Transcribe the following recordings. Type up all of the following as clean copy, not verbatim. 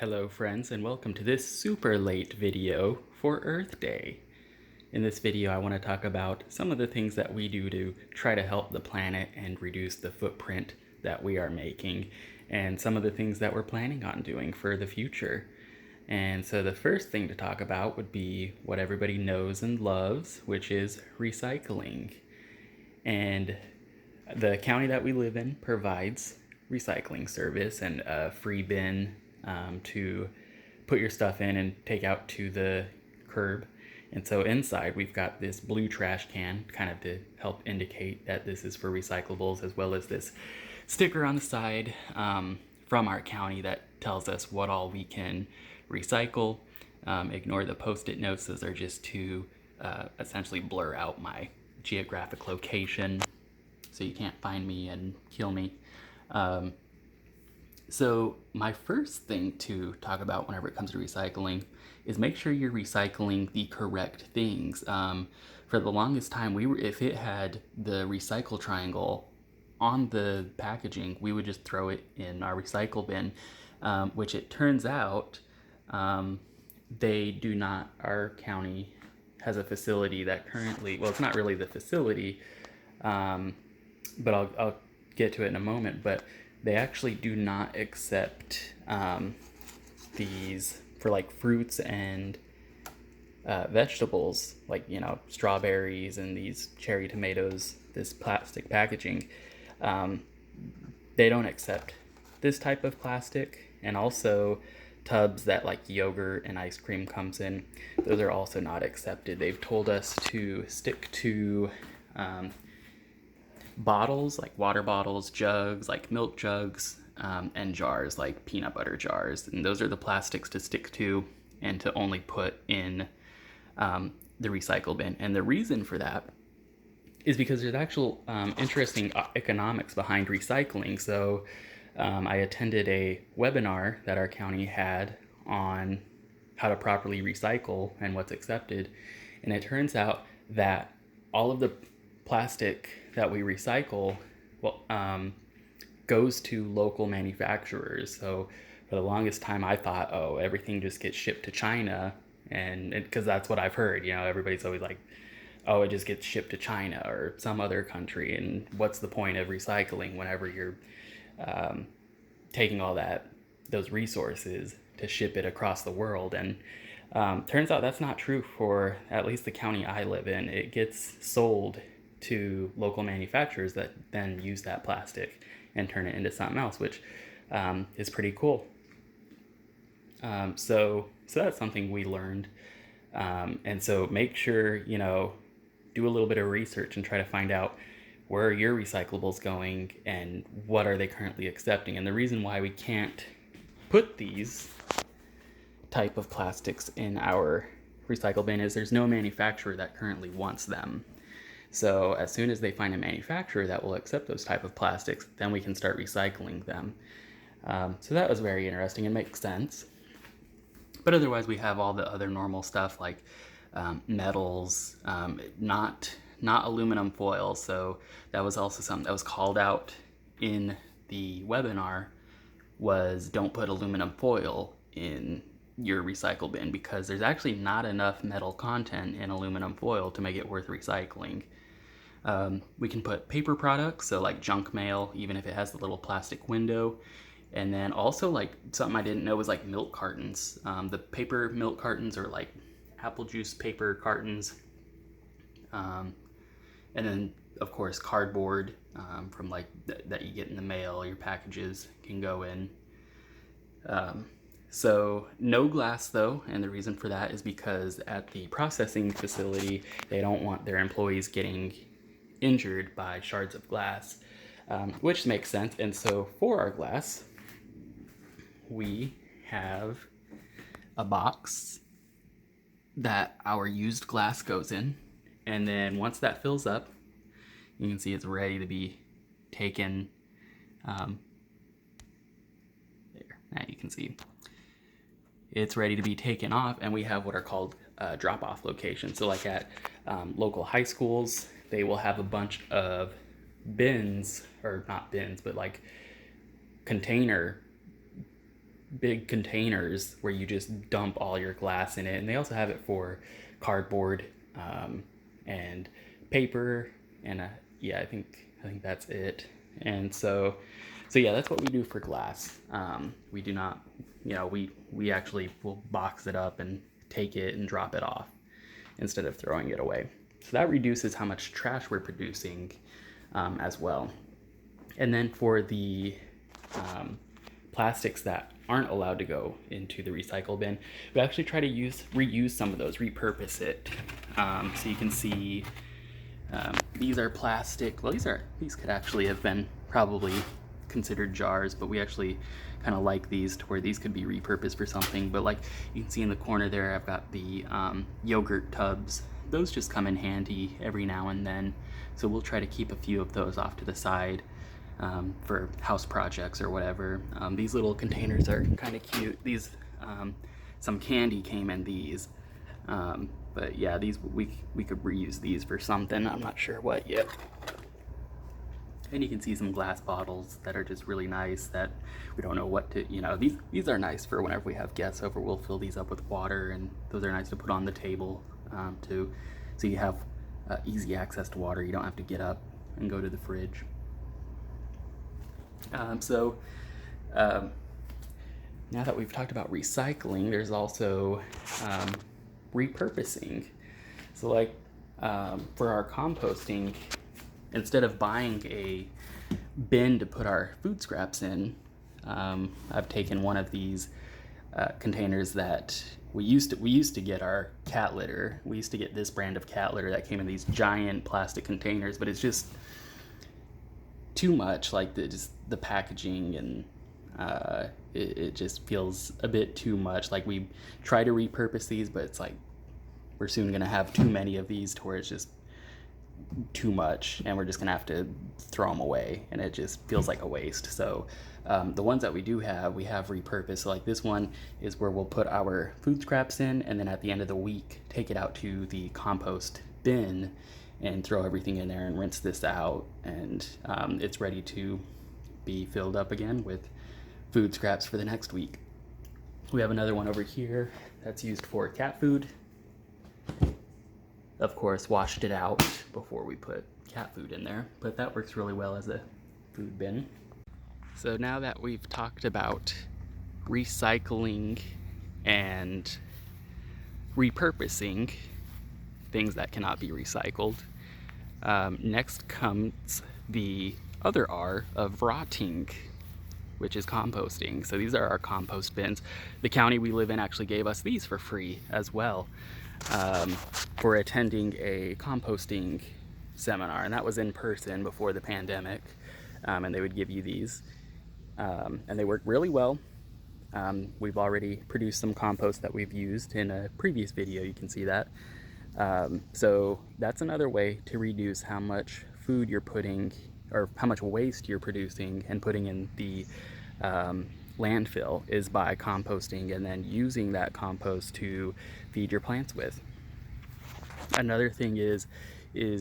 Hello friends, and welcome to this super late video for Earth Day. In this video I want to talk about some of the things that we do to try to help the planet and reduce the footprint that we are making, and some of the things that we're planning on doing for the future. And so the first thing to talk about would be what everybody knows and loves, which is recycling. And the county that we live in provides recycling service and a free bin to put your stuff in and take out to the curb. And so inside we've got this blue trash can kind of to help indicate that this is for recyclables, as well as this sticker on the side from our county that tells us what all we can recycle. Ignore the post-it notes, those are just to essentially blur out my geographic location so you can't find me and kill me. So my first thing to talk about whenever it comes to recycling is make sure you're recycling the correct things. For the longest time, if it had the recycle triangle on the packaging, we would just throw it in our recycle bin, which it turns out they do not. Our county has a facility that currently, well, it's not really the facility, but I'll get to it in a moment, but they actually do not accept these for like fruits and vegetables, like, strawberries and these cherry tomatoes, this plastic packaging. They don't accept this type of plastic, and also tubs that like yogurt and ice cream comes in, those are also not accepted. They've told us to stick to bottles, like water bottles, jugs, like milk jugs, and jars, like peanut butter jars. And those are the plastics to stick to and to only put in the recycle bin. And the reason for that is because there's actual interesting economics behind recycling. So I attended a webinar that our county had on how to properly recycle and what's accepted. And it turns out that all of the plastic that we recycle goes to local manufacturers. So for the longest time I thought, oh, everything just gets shipped to China, and because that's what I've heard. Everybody's always like, oh, it just gets shipped to China or some other country, and what's the point of recycling whenever you're taking all those resources to ship it across the world? And turns out that's not true for at least the county I live in. It gets sold to local manufacturers that then use that plastic and turn it into something else, which is pretty cool. So that's something we learned. And so make sure, do a little bit of research and try to find out where are your recyclables going and what are they currently accepting. And the reason why we can't put these type of plastics in our recycle bin is there's no manufacturer that currently wants them. So as soon as they find a manufacturer that will accept those type of plastics, then we can start recycling them. So that was very interesting and makes sense. But otherwise, we have all the other normal stuff like metals, not aluminum foil. So that was also something that was called out in the webinar, was don't put aluminum foil in your recycle bin, because there's actually not enough metal content in aluminum foil to make it worth recycling. We can put paper products, so like junk mail, even if it has the little plastic window. And then also, like, something I didn't know was like milk cartons. The paper milk cartons are like apple juice paper cartons. And then of course cardboard from like that you get in the mail, your packages can go in. So no glass though, and the reason for that is because at the processing facility they don't want their employees getting injured by shards of glass, which makes sense. And so for our glass, we have a box that our used glass goes in, and then once that fills up, you can see it's ready to be taken. There, now you can see it's ready to be taken off, and we have what are called drop-off locations. So like at local high schools, they will have a bunch of bins, or not bins, but like container big containers where you just dump all your glass in it, and they also have it for cardboard and paper, and yeah, I think that's it. And so yeah, that's what we do for glass. We do not, we actually will box it up and take it and drop it off instead of throwing it away. So that reduces how much trash we're producing as well. And then for the plastics that aren't allowed to go into the recycle bin, we actually try to reuse some of those, repurpose it. So you can see these are plastic. Well, these could actually have been probably considered jars, but we actually kind of like these to where these could be repurposed for something. But like you can see in the corner there, I've got the yogurt tubs. Those just come in handy every now and then, so we'll try to keep a few of those off to the side for house projects or whatever. These little containers are kind of cute. These some candy came in these, but yeah, these we could reuse these for something. I'm not sure what yet. And you can see some glass bottles that are just really nice that we don't know what to, these are nice for whenever we have guests over. We'll fill these up with water, and those are nice to put on the table too. So you have easy access to water. You don't have to get up and go to the fridge. Now that we've talked about recycling, there's also repurposing. So like for our composting, instead of buying a bin to put our food scraps in, I've taken one of these containers that we used to get our cat litter. We used to get this brand of cat litter that came in these giant plastic containers, but it's just too much. Like the packaging, and it just feels a bit too much. Like we try to repurpose these, but it's like we're soon gonna have too many of these to where it's just too much, and we're just gonna have to throw them away, and it just feels like a waste. So the ones that we have repurposed. So like this one is where we'll put our food scraps in, and then at the end of the week take it out to the compost bin and throw everything in there and rinse this out, and it's ready to be filled up again with food scraps for the next week. We have another one over here that's used for cat food. Of course, washed it out before we put cat food in there, but that works really well as a food bin. So now that we've talked about recycling and repurposing things that cannot be recycled, next comes the other R of rotting, which is composting. So these are our compost bins. The county we live in actually gave us these for free as well, for attending a composting seminar, and that was in person before the pandemic, and they would give you these, and they work really well. We've already produced some compost that we've used in a previous video. You can see that. So that's another way to reduce how much food you're putting, or how much waste you're producing and putting in the landfill, is by composting and then using that compost to feed your plants with. Another thing is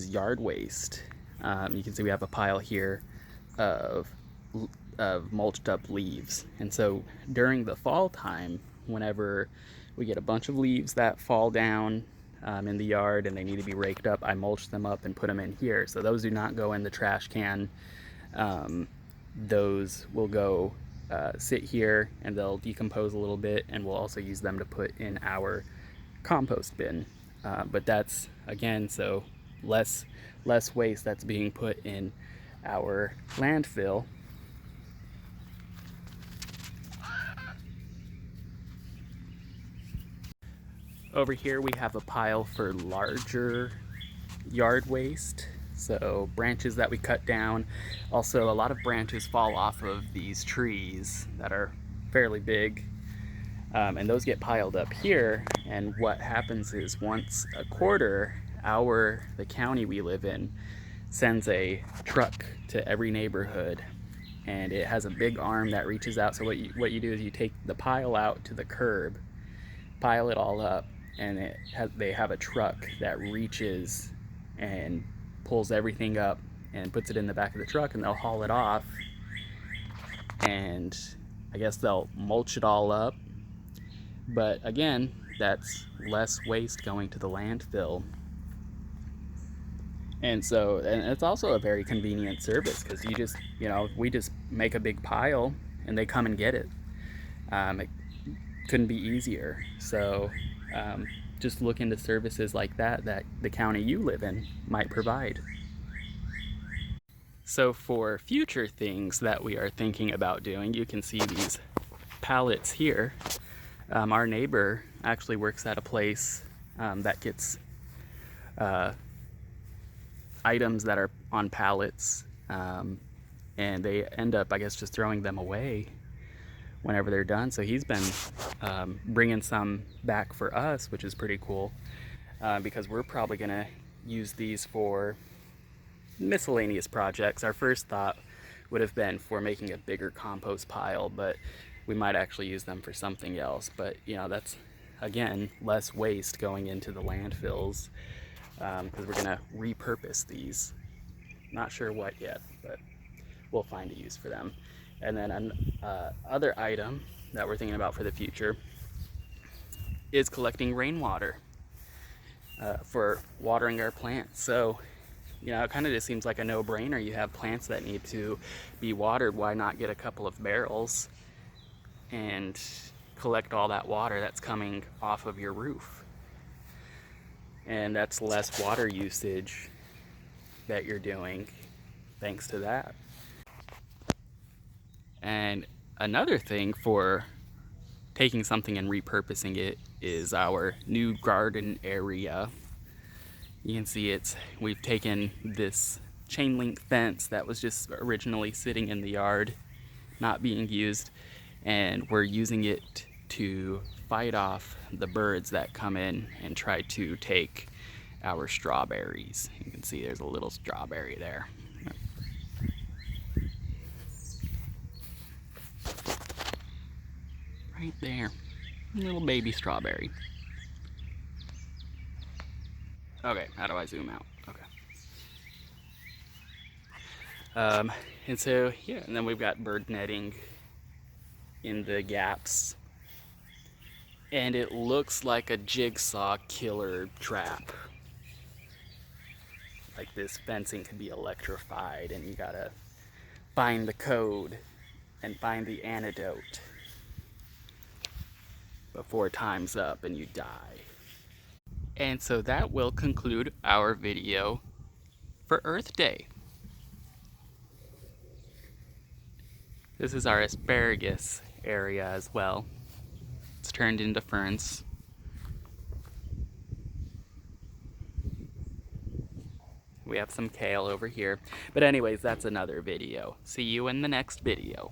yard waste. You can see we have a pile here of mulched up leaves, and so during the fall time, whenever we get a bunch of leaves that fall down in the yard and they need to be raked up, I mulch them up and put them in here. So those do not go in the trash can. Those will go sit here, and they'll decompose a little bit, and we'll also use them to put in our compost bin. But that's, again, so less waste that's being put in our landfill. Over here we have a pile for larger yard waste, so branches that we cut down. Also, a lot of branches fall off of these trees that are fairly big, and those get piled up here. And what happens is, once a quarter, the county we live in sends a truck to every neighborhood, and it has a big arm that reaches out. So what you do is you take the pile out to the curb, pile it all up, and they have a truck that reaches and pulls everything up and puts it in the back of the truck, and they'll haul it off, and I guess they'll mulch it all up. But again, that's less waste going to the landfill. And so, and it's also a very convenient service because you just, we just make a big pile and they come and get it. It couldn't be easier. So just look into services like that that the county you live in might provide. So for future things that we are thinking about doing, you can see these pallets here. Our neighbor actually works at a place that gets items that are on pallets, and they end up, I guess, just throwing them away whenever they're done. So he's been bringing some back for us, which is pretty cool, because we're probably gonna use these for miscellaneous projects. Our first thought would have been for making a bigger compost pile, but we might actually use them for something else. But that's, again, less waste going into the landfills, because we're gonna repurpose these. Not sure what yet, but we'll find a use for them. And then an other item that we're thinking about for the future is collecting rainwater for watering our plants. So, it kind of just seems like a no-brainer. You have plants that need to be watered. Why not get a couple of barrels and collect all that water that's coming off of your roof? And that's less water usage that you're doing thanks to that. And another thing for taking something and repurposing it is our new garden area. You can see we've taken this chain link fence that was just originally sitting in the yard, not being used, and we're using it to fight off the birds that come in and try to take our strawberries. You can see there's a little strawberry there. Right there, little baby strawberry. Okay, how do I zoom out? Okay. And so, yeah, and then we've got bird netting in the gaps. And it looks like a jigsaw killer trap. Like this fencing could be electrified and you gotta find the code and find the antidote before time's up and you die. And so that will conclude our video for Earth Day. This is our asparagus area as well. It's turned into ferns. We have some kale over here. But anyways, that's another video. See you in the next video.